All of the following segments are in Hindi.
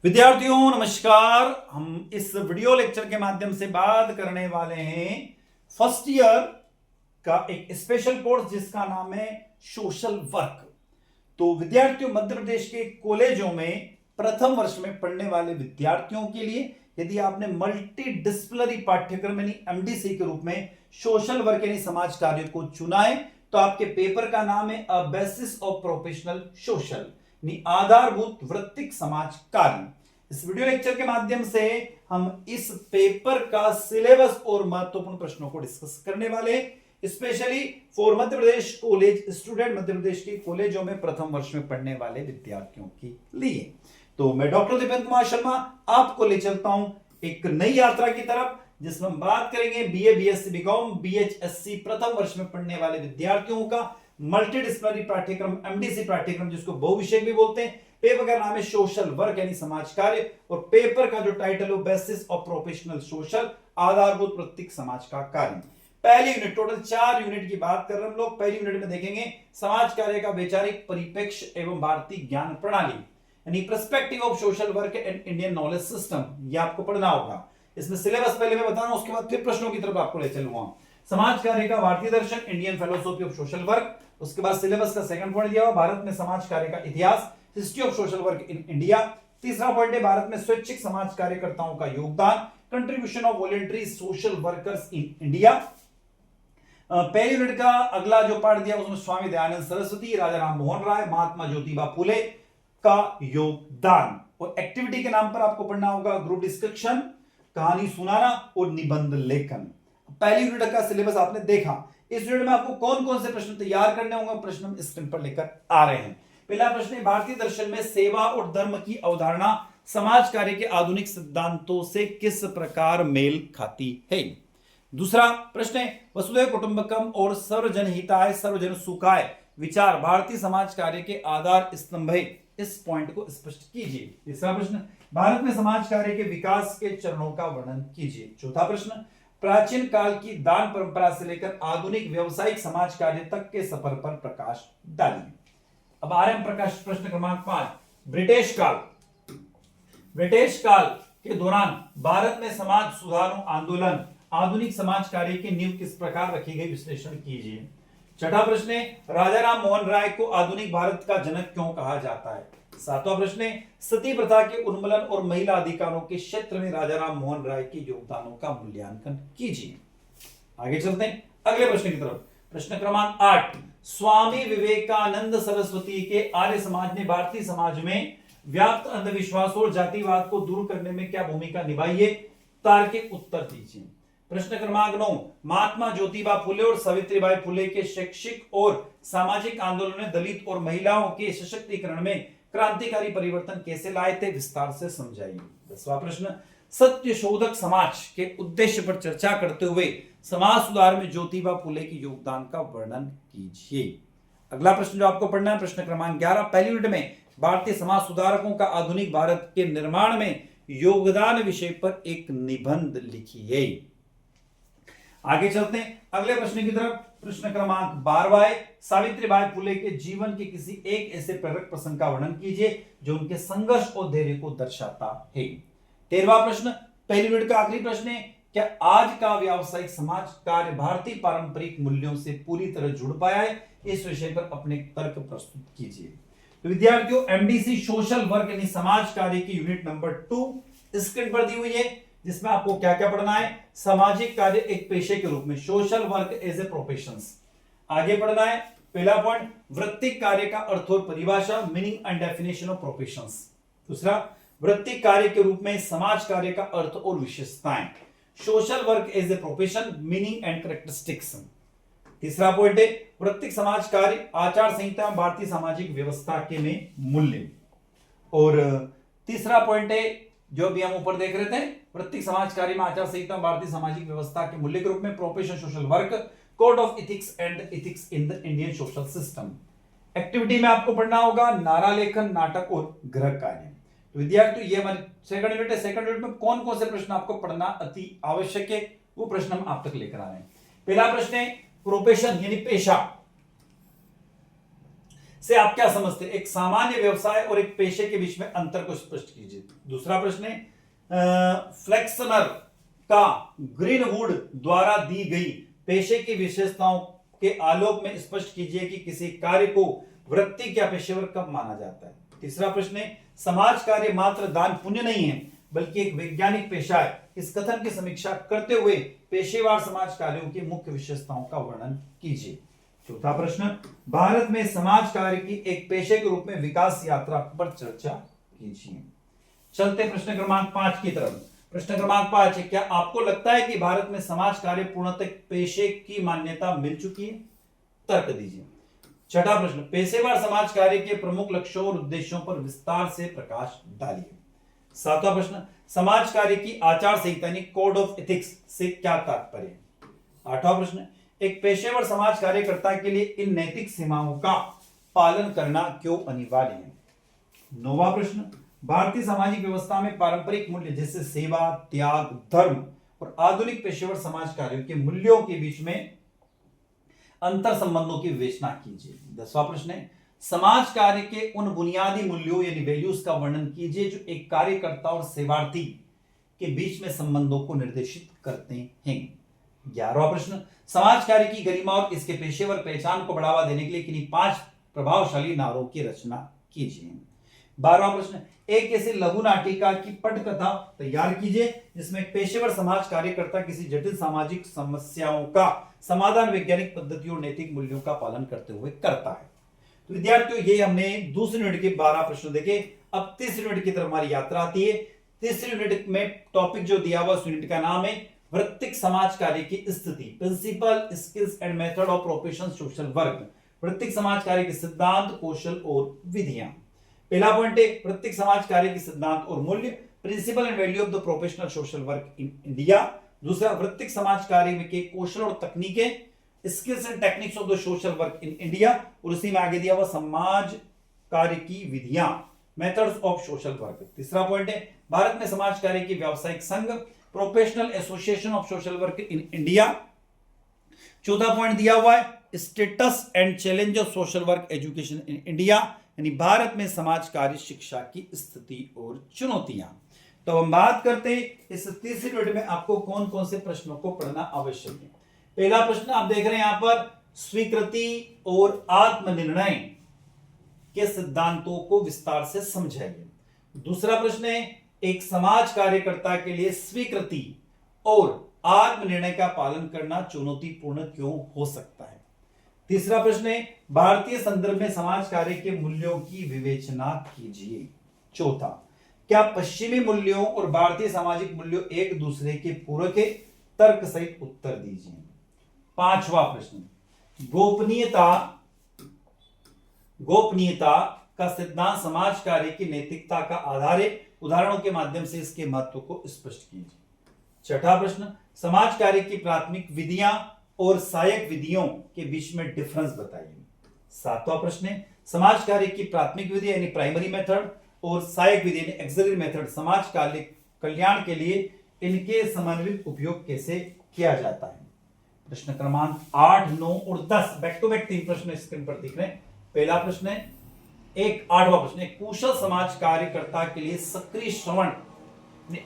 विद्यार्थियों नमस्कार। हम इस वीडियो लेक्चर के माध्यम से बात करने वाले हैं फर्स्ट ईयर का एक स्पेशल कोर्स जिसका नाम है सोशल वर्क। तो विद्यार्थियों, मध्य प्रदेश के कॉलेजों में प्रथम वर्ष में पढ़ने वाले विद्यार्थियों के लिए यदि आपने मल्टी डिसिप्लिनरी पाठ्यक्रम यानी एमडीसी के रूप में सोशल वर्क यानी समाज कार्य को चुना है तो आपके पेपर का नाम है a basis of professional social यानी आधारभूत वृत्तिक समाज कार्य। इस वीडियो लेक्चर के माध्यम से हम इस पेपर का सिलेबस और महत्वपूर्ण प्रश्नों को डिस्कस करने वाले हैं, specially for Madhya Pradesh college student, Madhya Pradesh के कॉलेजों में प्रथम वर्ष में पढ़ने वाले विद्यार्थियों के लिए। तो मैं डॉक्टर दीपेंद्र कुमार शर्मा आपको ले चलता हूं एक नई यात्रा की तरफ जिसमें हम बात करेंगे बीए, बीएससी, बीकॉम, बीएचएससी प्रथम वर्ष में पढ़ने वाले विद्यार्थियों का मल्टी डिसिप्लिनरी पाठ्यक्रम एमडीसी पाठ्यक्रम जिसको बहुविषय भी बोलते हैं। पेपर का नाम है सोशल वर्क यानी समाज कार्य और पेपर का जो टाइटल है बेसिस ऑफ प्रोफेशनल सोशल आधारभूत वृत्तिक समाज का कार्य। पहली यूनिट, टोटल 4 यूनिट की बात कर रहे हैं हम लोग। पहली यूनिट में देखेंगे समाज कार्य का वैचारिक परिप्रेक्ष्य एवं भारतीय ज्ञान प्रणाली यानी perspective of social work and Indian knowledge system, ये आपको पढ़ना होगा। इसमें सिलेबस पहले मैं बता रहा हूं, उसके बाद फिर प्रश्नों की तरफ आपको ले चलूंगा। समाज कार्य का भारतीय दर्शन, Indian philosophy of social work. उसके बाद सिलेबस का सेकंड पॉइंट दिया हुआ भारत में समाज कार्य का इतिहास, history of social work in India. तीसरा पॉइंट है भारत में स्वैच्छिक समाज कार्यकर्ताओं का योगदान, contribution of voluntary social workers in India. पहली यूनिट का अगला जो पार्ट दिया उसमें स्वामी दयानंद सरस्वती, राजा राम मोहन राय, महात्मा ज्योतिबा फुले का योगदान। और एक्टिविटी के नाम पर आपको पढ़ना होगा ग्रुप डिस्कशन, कहानी सुनाना और निबंध लेखन। पहली यूनिट का सिलेबस आपने देखा। इस यूनिट में आपको कौन कौन से प्रश्न तैयार करने होंगे, प्रश्न हम स्क्रीन पर लेकर आ रहे हैं। पहला प्रश्न है भारतीय दर्शन में सेवा और धर्म की अवधारणा समाज कार्य के आधुनिक सिद्धांतों से किस प्रकार मेल खाती है। दूसरा प्रश्न है वसुधैव कुटुंबकम और सर्वजन हिताय सर्वजन सुखाय विचार भारतीय समाज कार्य के आधार स्तंभ है, इस पॉइंट को स्पष्ट कीजिए। तीसरा प्रश्न भारत में समाज कार्य के विकास के चरणों का वर्णन कीजिए। चौथा प्रश्न प्राचीन काल की दान परंपरा से लेकर आधुनिक व्यवसायिक समाज कार्य तक के सफर पर प्रकाश डालिए। अब आ रहे हैं प्रकाश प्रश्न क्रमांक 5। ब्रिटिश काल के दौरान भारत में समाज सुधार आंदोलन आधुनिक समाज कार्य की नींव किस प्रकार रखी गई, विश्लेषण कीजिए। छठा प्रश्न है राजा राम मोहन राय को आधुनिक भारत का जनक क्यों कहा जाता है। सातवां प्रश्न है सती प्रथा के उन्मूलन और महिला अधिकारों के क्षेत्र में राजा राम मोहन राय के योगदानों का मूल्यांकन कीजिए। आगे चलते हैं अगले प्रश्न की तरफ। प्रश्न क्रमांक 8 स्वामी विवेकानंद सरस्वती के आर्य समाज ने भारतीय समाज में व्याप्त अंधविश्वास और जातिवाद को दूर करने में क्या भूमिका निभाई है, तार्किक उत्तर दीजिए। प्रश्न क्रमांक 9 महात्मा ज्योतिबा फुले और सावित्रीबाई फुले के शैक्षिक और सामाजिक आंदोलन ने दलित और महिलाओं के सशक्तिकरण में क्रांतिकारी परिवर्तन कैसे लाए थे, विस्तार से समझाइए। 10वां प्रश्न सत्य शोधक समाज के उद्देश्य पर चर्चा करते हुए समाज सुधार में ज्योतिबा फुले के योगदान का वर्णन कीजिए। अगला प्रश्न जो आपको पढ़ना है प्रश्न क्रमांक 11 पहली यूनिट में भारतीय समाज सुधारकों का आधुनिक भारत के निर्माण में योगदान विषय पर एक निबंध लिखिए। आगे चलते हैं अगले प्रश्न की तरफ। प्रश्न क्रमांक 12 सावित्रीबाई फुले के जीवन के किसी एक ऐसे प्रेरक प्रसंग का वर्णन कीजिए जो उनके संघर्ष और धैर्य को दर्शाता है। 13वां प्रश्न पहली यूनिट का आखिरी प्रश्न है क्या आज का व्यावसायिक समाज कार्य भारतीय पारंपरिक मूल्यों से पूरी तरह जुड़ पाया है, इस विषय पर अपने तर्क प्रस्तुत कीजिए। तो विद्यार्थियों एमडीसी सोशल वर्क यानी समाज कार्य की यूनिट नंबर 2 स्क्रीन पर दी हुई है जिसमें आपको क्या क्या पढ़ना है। सामाजिक कार्य एक पेशे के रूप में, social work as a profession. आगे पढ़ना है पहला पॉइंट वृत्तिक कार्य का अर्थ और परिभाषा, meaning and definition of professions. दूसरा वृत्तिक कार्य के रूप में समाज कार्य का अर्थ और विशेषताएं, social work as a profession, meaning and characteristics. तीसरा पॉइंट है वृत्तिक समाज कार्य आचार संहिता भारतीय सामाजिक व्यवस्था के में मूल्य। और तीसरा पॉइंट है जो भी हम ऊपर देख रहे थे वृत्तिक समाज कार्य में आचार संहिता भारतीय सामाजिक व्यवस्था के मूल्य के रूप में profession social work, code of ethics and ethics in the Indian social system. Activity में आपको पढ़ना होगा नारा लेखन, नाटक और गृह कार्य। तो विद्यार्थियों ये हमारी सेकंड यूनिट है। सेकंड यूनिट में कौन कौन से प्रश्न आपको पढ़ना अति आवश्यक है वो प्रश्न हम आप तक लेकर आ रहे हैं। पहला प्रश्न है प्रोफेशन यानी पेशा। से आप क्या समझते हैं? एक सामान्य व्यवसाय और एक पेशे के बीच में अंतर को स्पष्ट कीजिए। दूसरा प्रश्न है फ्लेक्सनर का ग्रीनवुड द्वारा दी गई पेशे की विशेषताओं के आलोक में स्पष्ट कीजिए कि किसी कार्य को वृत्तिक या पेशेवर कब माना जाता है। तीसरा प्रश्न है समाज कार्य मात्र दान पुण्य नहीं है बल्कि एक वैज्ञानिक पेशा है। इस कथन की समीक्षा करते हुए पेशेवर समाज कार्यों की मुख्य विशेषताओं का वर्णन कीजिए। चौथा प्रश्न भारत में समाज कार्य की एक पेशे के रूप में विकास यात्रा पर चर्चा कीजिए। चलते प्रश्न क्रमांक 5 की तरफ। प्रश्न क्रमांक 5 है क्या आपको लगता है कि भारत में समाज कार्य पूर्णतः पेशे की मान्यता मिल चुकी है? तर्क दीजिए। छठा प्रश्न पेशेवर समाज कार्य के प्रमुख लक्ष्यों और उद्देश्यों पर विस्तार से प्रकाश डालिए। सातवां प्रश्न समाज कार्य की आचार संहिता यानी कोड ऑफ एथिक्स से क्या तात्पर्य? आठवां प्रश्न एक पेशेवर समाज कार्यकर्ता के लिए इन नैतिक सीमाओं का पालन करना क्यों अनिवार्य है? नौवां प्रश्न भारतीय सामाजिक व्यवस्था में पारंपरिक मूल्य जैसे सेवा, त्याग, धर्म और आधुनिक पेशेवर समाज कार्यों के मूल्यों के बीच में अंतर संबंधों की विवेचना कीजिए। 10वां प्रश्न है समाज कार्य के उन बुनियादी मूल्यों यानी वैल्यूज का वर्णन कीजिए जो एक कार्यकर्ता और सेवार्थी के बीच में संबंधों को निर्देशित करते हैं। 11वां प्रश्न समाज कार्य की गरिमा और इसके पेशेवर पहचान को बढ़ावा देने के लिए किन्हीं 5 प्रभावशाली नारों की रचना कीजिए। 12वां प्रश्न एक ऐसी लघु नाटिका की पटकथा तैयार कीजिए जिसमें एक पेशेवर समाज कार्यकर्ता किसी जटिल सामाजिक समस्याओं का समाधान वैज्ञानिक पद्धतियों और नैतिक मूल्यों का पालन करते हुए करता है। तो विद्यार्थियों ये हमने दूसरी यूनिट के 12 प्रश्न देखे। अब तीसरी यूनिट की तरफ हमारी यात्रा आती है। तीसरी यूनिट में टॉपिक जो दिया हुआ उस यूनिट का नाम है वृत्तिक समाज कार्य की स्थिति, principle, skills and method of professional social work. वृत्तिक समाज कार्य के सिद्धांत, कौशल और विधियां। पहला पॉइंट है वृत्तिक समाज कार्य के सिद्धांत और मूल्य, principle and value of the professional social work in India. दूसरा वृत्तिक समाज कार्य में के कौशल और तकनीकें, skills and techniques of the social work in India. और उसी में आगे दिया हुआ समाज कार्य की विधियां, मेथड्स ऑफ सोशल वर्क। तीसरा पॉइंट है भारत में समाज कार्य की व्यावसायिक संघ, professional association of social work in India. चौथा पॉइंट दिया हुआ है status and challenge of social work education in India, यानी भारत में समाज कार्य शिक्षा की स्थिति और चुनौतियां। तो हम बात करते हैं इस तीसरी यूनिट में आपको कौन कौन से प्रश्नों को पढ़ना आवश्यक है। पहला प्रश्न आप देख रहे हैं यहां पर स्वीकृति और आत्मनिर्णय के सिद्धांतों को विस्तार से समझाइए। दूसरा प्रश्न है एक समाज कार्यकर्ता के लिए स्वीकृति और आत्मनिर्णय का पालन करना चुनौतीपूर्ण क्यों हो सकता है। तीसरा प्रश्न है भारतीय संदर्भ में समाज कार्य के मूल्यों की विवेचना कीजिए। चौथा क्या पश्चिमी मूल्यों और भारतीय सामाजिक मूल्यों एक दूसरे के पूरक है? तर्क सहित उत्तर दीजिए। पांचवा प्रश्न गोपनीयता का सिद्धांत समाज कार्य की नैतिकता का आधार है। उदाहरणों के माध्यम से इसके महत्व को स्पष्ट कीजिए। छठा प्रश्न समाज कार्य की प्राथमिक विधियां और सहायक विधियों के बीच में डिफरेंस बताइए। सातवां प्रश्न है समाज कार्य की प्राथमिक विधि यानी प्राइमरी मेथड और सहायक विधि यानी एक्सिलरी मेथड समाज कार्य कल्याण के लिए इनके समन्वित उपयोग कैसे किया जाता है। प्रश्न क्रमांक 8, 9 और 10 बैक टू बैक 3 प्रश्न स्क्रीन पर दिख रहे हैं। पहला प्रश्न है आठवां प्रश्न है कुशल समाज कार्यकर्ता के लिए सक्रिय श्रवण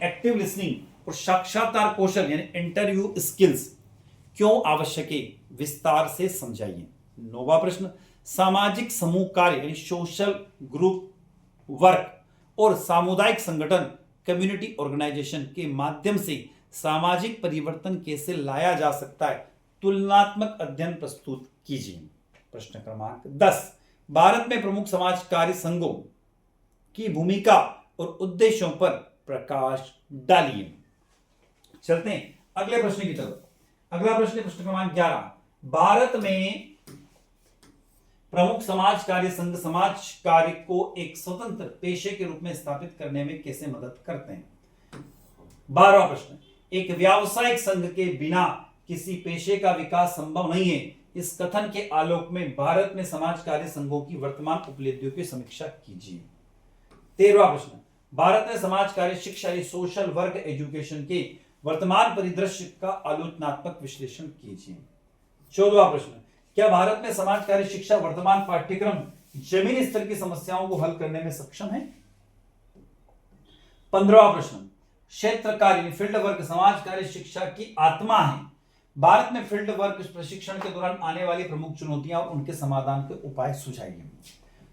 एक्टिव लिसनिंग और साक्षात्कार कौशल यानी इंटरव्यू स्किल्स क्यों आवश्यक है? विस्तार से समझाइए। नौवां प्रश्न सामाजिक समूह कार्य यानी सोशल ग्रुप वर्क और सामुदायिक संगठन कम्युनिटी ऑर्गेनाइजेशन के माध्यम से सामाजिक परिवर्तन कैसे लाया जा सकता है? तुलनात्मक अध्ययन प्रस्तुत कीजिए। प्रश्न क्रमांक 10 भारत में प्रमुख समाज कार्य संघों की भूमिका और उद्देश्यों पर प्रकाश डालिए। चलते हैं अगले प्रश्न की तरफ। अगला प्रश्न क्रमांक 11 भारत में प्रमुख समाज कार्य संघ समाज कार्य को एक स्वतंत्र पेशे के रूप में स्थापित करने में कैसे मदद करते हैं। 12वां प्रश्न एक व्यावसायिक संघ के बिना किसी पेशे का विकास संभव नहीं है। इस कथन के आलोक में भारत में समाज कार्य संघों की वर्तमान उपलब्धियों की समीक्षा कीजिए। 13वां प्रश्न भारत में समाज कार्य शिक्षा सोशल वर्क एजुकेशन के वर्तमान परिदृश्य का आलोचनात्मक विश्लेषण कीजिए। 14वां प्रश्न क्या भारत में समाज कार्य शिक्षा वर्तमान पाठ्यक्रम जमीनी स्तर की समस्याओं को हल करने में सक्षम है। 15वां प्रश्न, क्षेत्र कार्य फील्ड वर्क समाज कार्य शिक्षा की आत्मा है। भारत में फील्ड वर्क प्रशिक्षण के दौरान आने वाली प्रमुख चुनौतियां और उनके समाधान के उपाय सुझाइए।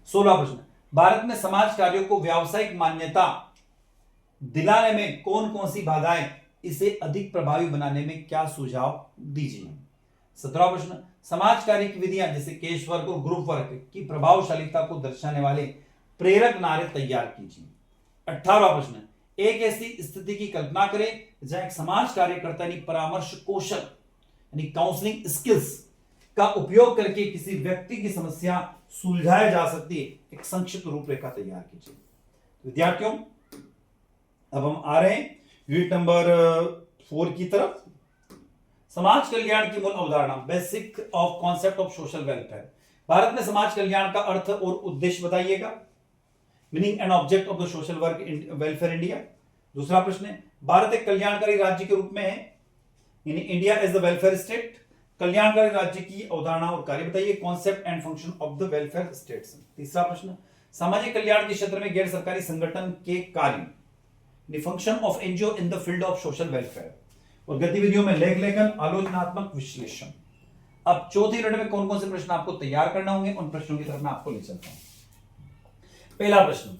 16वां प्रश्न, भारत में समाज कार्यों को व्यावसायिक मान्यता दिलाने में कौन कौन सी बाधाएं इसे अधिक प्रभावी बनाने में क्या सुझाव दीजिए। 17वां प्रश्न, समाज कार्य की विधियां जैसे केस वर्क और ग्रुप वर्क की प्रभावशालीता को दर्शाने वाले प्रेरक नारे तैयार कीजिए। 18वां प्रश्न, एक ऐसी स्थिति की कल्पना करें जहां एक समाज कार्यकर्ता यानी परामर्श कौशल यानी काउंसलिंग स्किल्स का उपयोग करके किसी व्यक्ति की समस्या सुलझाई जा सकती है। एक संक्षिप्त रूपरेखा तैयार कीजिए। विद्यार्थियों, अब हम आ रहे हैं यूनिट नंबर 4 की तरफ। समाज कल्याण की मूल अवधारणा, basic of concept of social welfare. Bharat में समाज कल्याण का अर्थ और उद्देश्य बताइएगा। Meaning and object of the social work welfare India. दूसरा प्रश्न है, भारत एक कल्याणकारी राज्य के रूप में है, यानी India as the welfare state. कल्याणकारी राज्य की अवधारणा और कार्य बताइए, concept and function of the welfare states. तीसरा प्रश्न, सामाजिक कल्याण के क्षेत्र में गैर सरकारी संगठन के कार्य, function of NGO in the field of social welfare. और गतिविधियों में लेख लेखन, आलोचनात्मक विश्लेषण। अब चौथे यूनिट में कौन कौन से प्रश्न आपको तैयार करना होंगे, उन प्रश्नों की तरफ मैं आपको ले चलता हूं। पहला प्रश्न,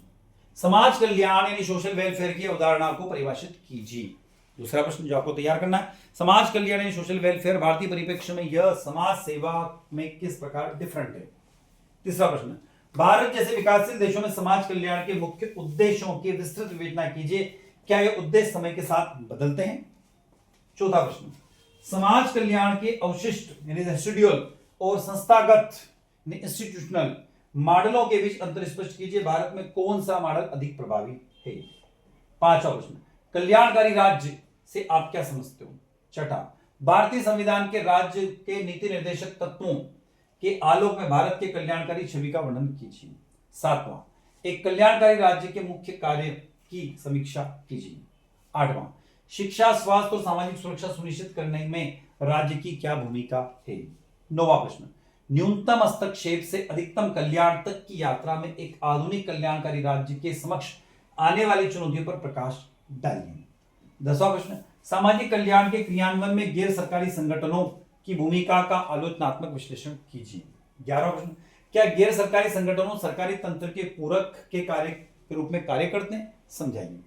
समाज कल्याण यानी सोशल वेलफेयर की अवधारणा को परिभाषित कीजिए। दूसरा प्रश्न जो आपको तैयार करना है, समाज कल्याण यानी सोशल वेलफेयर भारतीय परिप्रेक्ष्य में यह समाज सेवा में किस प्रकार डिफरेंट है। तीसरा प्रश्न, भारत जैसे विकासशील देशों में समाज कल्याण के मुख्य उद्देश्यों की विस्तृत विवेचना कीजिए, क्या ये उद्देश्य समय के साथ बदलते हैं। चौथा प्रश्न, समाज कल्याण के अवशिष्ट यानी रेसिडुअल और संस्थागत इंस्टीट्यूशनल मॉडलों के बीच अंतर स्पष्ट कीजिए, भारत में कौन सा मॉडल अधिक प्रभावी है। पांचवा प्रश्न, कल्याणकारी राज्य से आप क्या समझते हो। छठा, भारतीय संविधान के राज्य के नीति निर्देशक तत्वों के आलोक में भारत के कल्याणकारी छवि का वर्णन कीजिए। सातवां, एक कल्याणकारी राज्य के मुख्य कार्य की समीक्षा कीजिए। आठवां, शिक्षा, स्वास्थ्य और सामाजिक सुरक्षा सुनिश्चित करने में राज्य की क्या भूमिका है। नौवां प्रश्न, न्यूनतम हस्तक्षेप से अधिकतम कल्याण तक की यात्रा में एक आधुनिक कल्याणकारी राज्य के समक्ष आने वाली चुनौतियों पर प्रकाश डालिए। 10वां प्रश्न, सामाजिक कल्याण के क्रियान्वयन में गैर सरकारी संगठनों की भूमिका का आलोचनात्मक विश्लेषण कीजिए। 11वां प्रश्न, क्या गैर सरकारी संगठनों सरकारी तंत्र के पूरक के कार्य के रूप में कार्य करते हैं, समझाइए।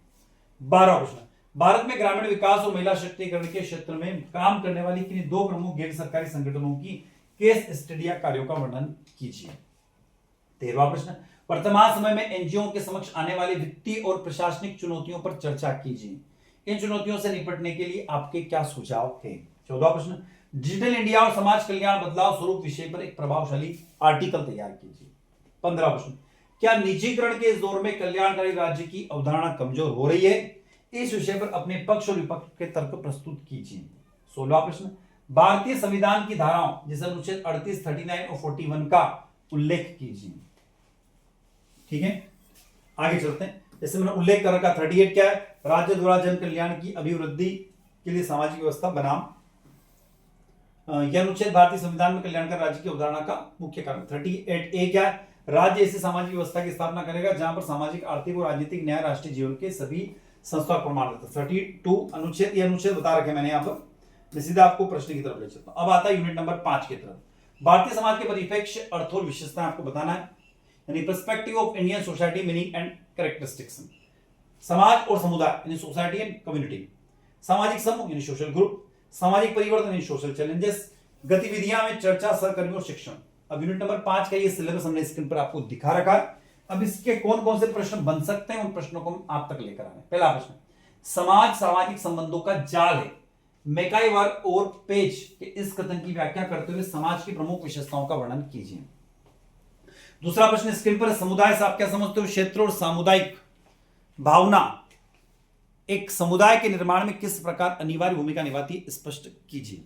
12वां प्रश्न, भारत में ग्रामीण विकास और महिला सशक्तिकरण के क्षेत्र में काम करने वाली किन्हीं दो प्रमुख गैर सरकारी संगठनों की केस स्टडी या कार्यों का वर्णन कीजिए। 13वां प्रश्न, वर्तमान समय में एनजीओ के समक्ष आने वाली वित्तीय और प्रशासनिक चुनौतियों पर चर्चा कीजिए, इन चुनौतियों से निपटने के लिए आपके क्या सुझाव हैं। 14वां प्रश्न, डिजिटल इंडिया और समाज कल्याण बदलाव स्वरूप विषय पर एक प्रभावशाली आर्टिकल तैयार कीजिए। 15वां प्रश्न, क्या निजीकरण के इस दौर में कल्याणकारी राज्य की अवधारणा कमजोर हो रही है, इस विषय पर अपने पक्ष और विपक्ष के तर्क प्रस्तुत कीजिए। 16वां प्रश्न, भारतीय संविधान की धाराओं जैसे अनुच्छेद 38, 39 और 41 का उल्लेख कीजिए। ठीक है, आगे चलते हैं। जैसे मैंने उल्लेख कर रखा, 38 क्या है, राज्य द्वारा जन कल्याण की अभिवृद्धि के लिए सामाजिक व्यवस्था बनाम यह अनुच्छेद भारतीय संविधान में कल्याणकारी राज्य की अवधारणा का मुख्य कारण। 38A क्या है, राज्य ऐसी सामाजिक व्यवस्था की स्थापना करेगा जहां पर सामाजिक, आर्थिक और राजनीतिक न्याय राष्ट्रीय जीवन के सभी संस्था प्रमाण देता है। 32 अनुच्छेद, ये अनुच्छेद बता रखे मैंने यहाँ पर, मैं सीधा आपको प्रश्न की तरफ ले चलता हूं। अब आता है यूनिट नंबर 5 की तरफ। भारतीय समाज के परिप्रेक्ष्य, अर्थ और विशेषताएं आपको बताना है, यानी perspective of Indian society, meaning and characteristics. समाज और समुदाय यानी सोसाइटी एंड कम्युनिटी, सामाजिक समूह यानी सोशल ग्रुप, सामाजिक परिवर्तन यानी सोशल चैलेंजेस, गतिविधियां में चर्चा, सहकर्मी और शिक्षण। अब यूनिट नंबर 5 का ये सिलेबस हमने स्क्रीन पर आपको दिखा रखा है। अब इसके कौन कौन से प्रश्न बन सकते हैं, उन प्रश्नों को हम आप तक लेकर आ रहे हैं। पहला प्रश्न, समाज सामाजिक संबंधों का जाल है, मैकाइवर और पेज के इस कथन की व्याख्या करते हुए समाज की प्रमुख विशेषताओं का वर्णन कीजिए। दूसरा प्रश्न स्क्रीन पर, समुदाय से आप क्या समझते हो, क्षेत्र और सामुदायिक भावना एक समुदाय के निर्माण में किस प्रकार अनिवार्य भूमिका निभाती है, स्पष्ट कीजिए।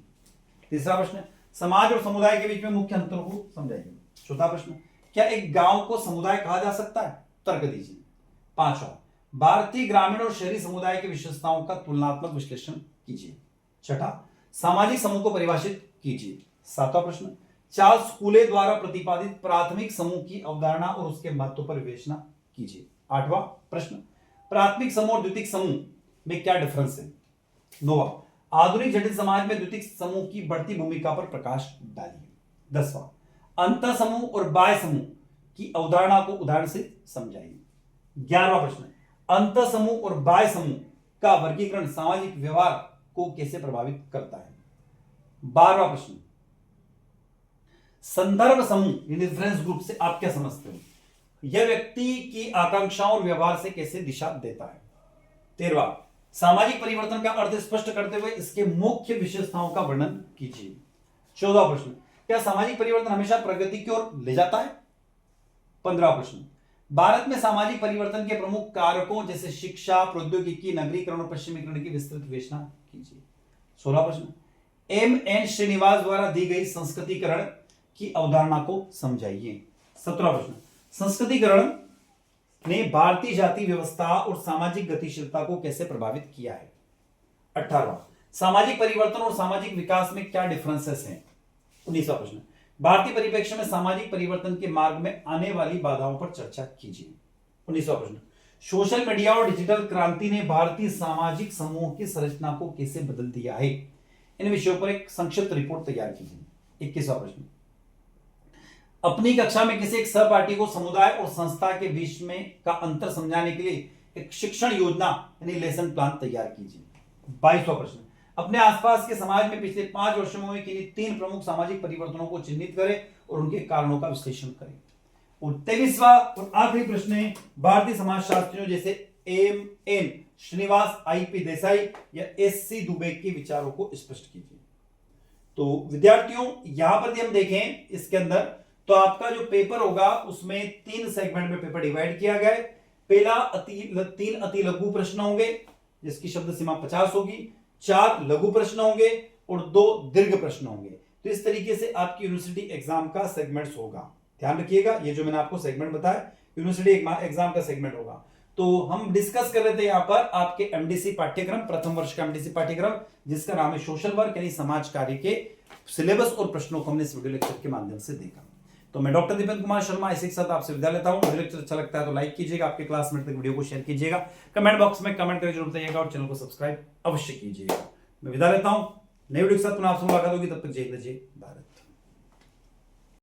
तीसरा प्रश्न, समाज और समुदाय के बीच में मुख्य अंतर को समझाइए। चौथा प्रश्न, क्या एक गांव को समुदाय कहा जा सकता है, तर्क दीजिए। पांचवा, भारतीय ग्रामीण और शहरी समुदाय की विशेषताओं का तुलनात्मक विश्लेषण कीजिए। छठा, सामाजिक समूह को परिभाषित कीजिए। सातवां प्रश्न, चार्ल्स कूले द्वारा प्रतिपादित प्राथमिक समूह की अवधारणा और उसके महत्व पर विवेचना कीजिए। 8वां प्रश्न, प्राथमिक समूह और द्वितीयक समूह में क्या डिफरेंस है। 9वां, आधुनिक जटिल समाज में द्वितीयक समूह की बढ़ती भूमिका पर प्रकाश डालिए। 10वां, अंतः समूह और बाह्य समूह की अवधारणा को उदाहरण से समझाइए। 11वां प्रश्न, अंतः समूह और बाह्य समूह का वर्गीकरण सामाजिक व्यवहार को कैसे प्रभावित करता है। 12वां प्रश्न, संदर्भ समूह रेफरेंस ग्रुप से आप क्या समझते हो, यह व्यक्ति की आकांक्षाओं और व्यवहार से कैसे दिशा देता है। 13वां, सामाजिक परिवर्तन का अर्थ स्पष्ट करते हुए इसके मुख्य विशेषताओं का वर्णन कीजिए। 14वां प्रश्न, क्या सामाजिक परिवर्तन हमेशा प्रगति की ओर ले जाता है। 15वां प्रश्न, भारत में सामाजिक परिवर्तन के प्रमुख कारकों जैसे शिक्षा, प्रौद्योगिकी, नगरीकरण और पश्चिमीकरण की विस्तृत विवेचना कीजिए। 16वां प्रश्न, एम.एन. श्रीनिवास द्वारा दी गई संस्कृतिकरण की अवधारणा को समझाइए। 17वां प्रश्न, संस्कृतिकरण ने भारतीय जाति व्यवस्था और सामाजिक गतिशीलता को कैसे प्रभावित किया है। 18वां, सामाजिक परिवर्तन और सामाजिक विकास में क्या डिफरेंसेस हैं। 19वां प्रश्न, भारतीय परिप्रेक्ष्य में सामाजिक परिवर्तन के मार्ग में आने वाली बाधाओं पर चर्चा कीजिए। 19वां प्रश्न, सोशल मीडिया और डिजिटल क्रांति ने भारतीय सामाजिक समूह की संरचना को कैसे बदल दिया है। इन विषयों पर एक संक्षिप्त रिपोर्ट तैयार कीजिए। 21वां प्रश्न, अपनी कक्षा में किसी एक सहपाठी को समुदाय और संस्था के बीच में का अंतर समझाने के लिए एक शिक्षण योजना यानी लेसन प्लान तैयार कीजिए। 22वां प्रश्न, अपने आसपास के समाज में पिछले 5 वर्षों में किन्हीं 3 प्रमुख सामाजिक परिवर्तनों को चिन्हित करें और उनके कारणों का विश्लेषण करें। और 23वां और आखिरी प्रश्न है, भारतीय समाजशास्त्रियों जैसे एम.एन. श्रीनिवास, आई.पी. देसाई या एस.सी. दुबे के विचारों को स्पष्ट कीजिए। तो विद्यार्थियों यहां पर हम देखें इसके अंदर तो आपका जो पेपर होगा उसमें 3 सेगमेंट में पेपर डिवाइड किया गया है। पहला 3 अति लघु प्रश्न होंगे जिसकी शब्द सीमा 50 होगी, 4 लघु प्रश्न होंगे और 2 दीर्घ प्रश्न होंगे। तो इस तरीके से आपकी यूनिवर्सिटी एग्जाम का सेगमेंट्स होगा। ध्यान रखिएगा, ये जो मैंने आपको सेगमेंट बताया यूनिवर्सिटी एग्जाम का सेगमेंट होगा। तो हम डिस्कस कर रहे थे यहाँ पर आपके एमडीसी पाठ्यक्रम, प्रथम वर्ष का एमडीसी पाठ्यक्रम जिसका नाम है सोशल वर्क यानी समाज कार्य के सिलेबस और प्रश्नों को हमने इस वीडियो लेक्चर के माध्यम से देखा। तो मैं डॉक्टर दीपक कुमार शर्मा इसी के साथ आपसे विदा लेता हूं। वीडियो लेक्चर अच्छा लगता है तो लाइक कीजिएगा, आपके क्लासमेट तक वीडियो को शेयर कीजिएगा, कमेंट बॉक्स में कमेंट करके जरूर बताइएगा और चैनल को सब्सक्राइब अवश्य कीजिएगा। मैं विदा लेता हूं, नई वीडियो के साथ पुनः आपसे मुलाकात होगी, तब तक जय हिंद जय भारत।